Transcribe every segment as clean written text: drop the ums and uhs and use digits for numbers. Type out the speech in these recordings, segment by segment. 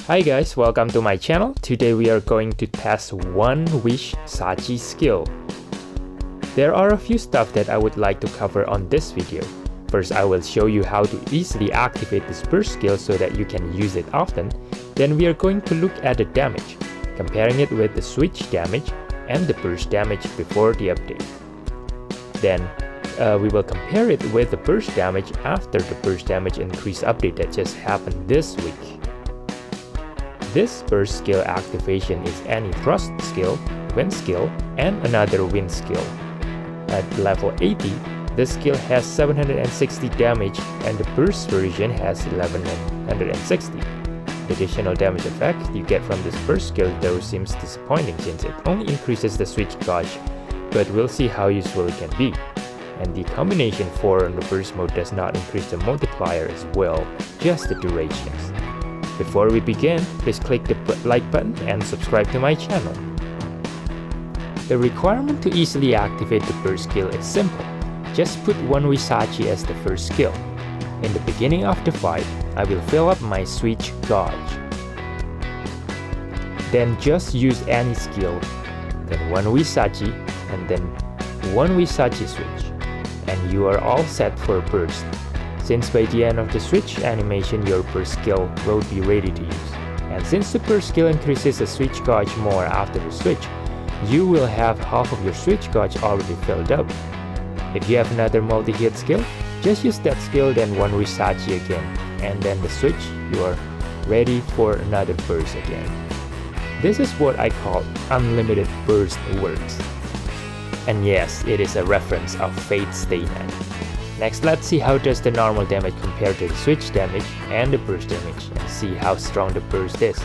Hi guys, welcome to my channel. Today we are going to test One Wish Sachi skill. There are a few stuff that I would like to cover on this video. First, I will show you how to easily activate this burst skill so that you can use it often. Then we are going to look at the damage, comparing it with the switch damage and the burst damage before the update. Then we will compare it with the burst damage after the burst damage increase update that just happened this week. This burst skill activation is any thrust skill, wind skill, and another wind skill. At level 80, this skill has 760 damage and the burst version has 1160. The additional damage effect you get from this burst skill though seems disappointing since it only increases the switch gauge, but we'll see how useful it can be. And the combination 4 on the burst mode does not increase the multiplier as well, just the durations. Before we begin, please click the like button and subscribe to my channel. The requirement to easily activate the burst skill is simple. Just put One Wish Sachi as the first skill. In the beginning of the fight, I will fill up my switch gauge. Then just use any skill, then One Wish Sachi, and then One Wish Sachi switch, and you are all set for burst. Since by the end of the switch animation your burst skill will be ready to use. And since the burst skill increases the switch gauge more after the switch, you will have half of your switch gauge already filled up. If you have another multi-hit skill, just use that skill then One Wish Sachi again, and then the switch, you are ready for another burst again. This is what I call unlimited burst works. And yes, it is a reference of Fate's Stay Night. Next, let's see how does the normal damage compare to the switch damage and the burst damage and see how strong the burst is.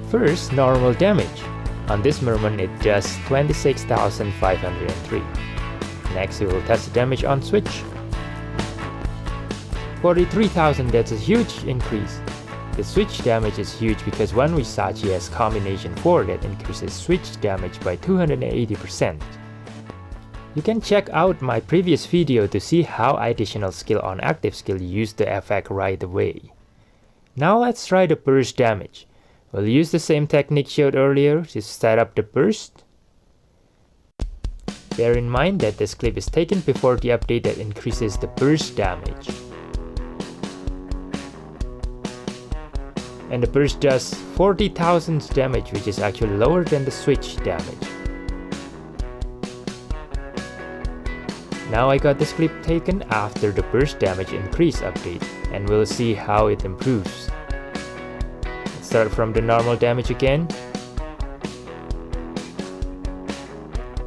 First, normal damage. On this merman it does 26,503. Next, we will test the damage on switch. 43,000, that's a huge increase. The switch damage is huge because One Wish Sachi has combination 4 that increases switch damage by 280%. You can check out my previous video to see how additional skill on active skill use the effect right away. Now let's try the burst damage. We'll use the same technique showed earlier to set up the burst. Bear in mind that this clip is taken before the update that increases the burst damage. And the burst does 40,000 damage, which is actually lower than the switch damage. Now I got this clip taken after the burst damage increase update, and we'll see how it improves. Let's start from the normal damage again.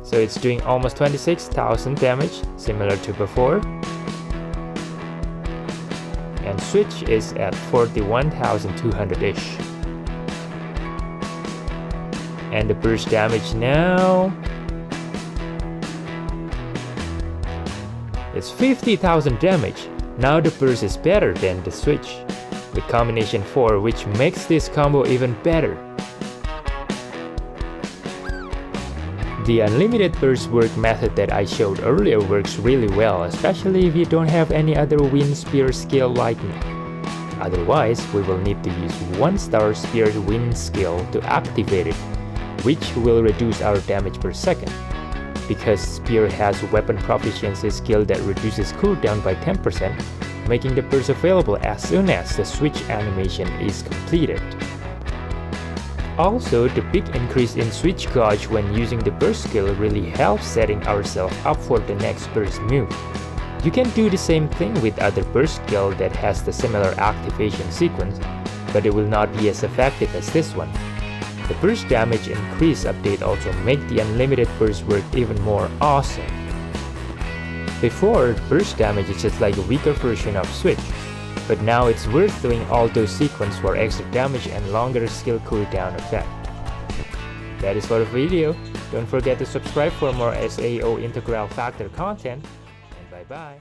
So it's doing almost 26,000 damage, similar to before. And switch is at 41,200-ish. And the burst damage now, it's 50,000 damage. Now the burst is better than the switch, with combination 4, which makes this combo even better. The unlimited burst work method that I showed earlier works really well, especially if you don't have any other wind spear skill like me. Otherwise, we will need to use 1-star spear wind skill to activate it, which will reduce our damage per second. Because Spear has weapon proficiency skill that reduces cooldown by 10%, making the burst available as soon as the switch animation is completed. Also, the big increase in switch gauge when using the burst skill really helps setting ourselves up for the next burst move. You can do the same thing with other burst skill that has the similar activation sequence, but it will not be as effective as this one. The burst damage increase update also make the unlimited burst work even more awesome. Before, burst damage is just like a weaker version of switch, but now it's worth doing all those sequence for extra damage and longer skill cooldown effect. That is for the video. Don't forget to subscribe for more SAO integral factor content, and bye bye.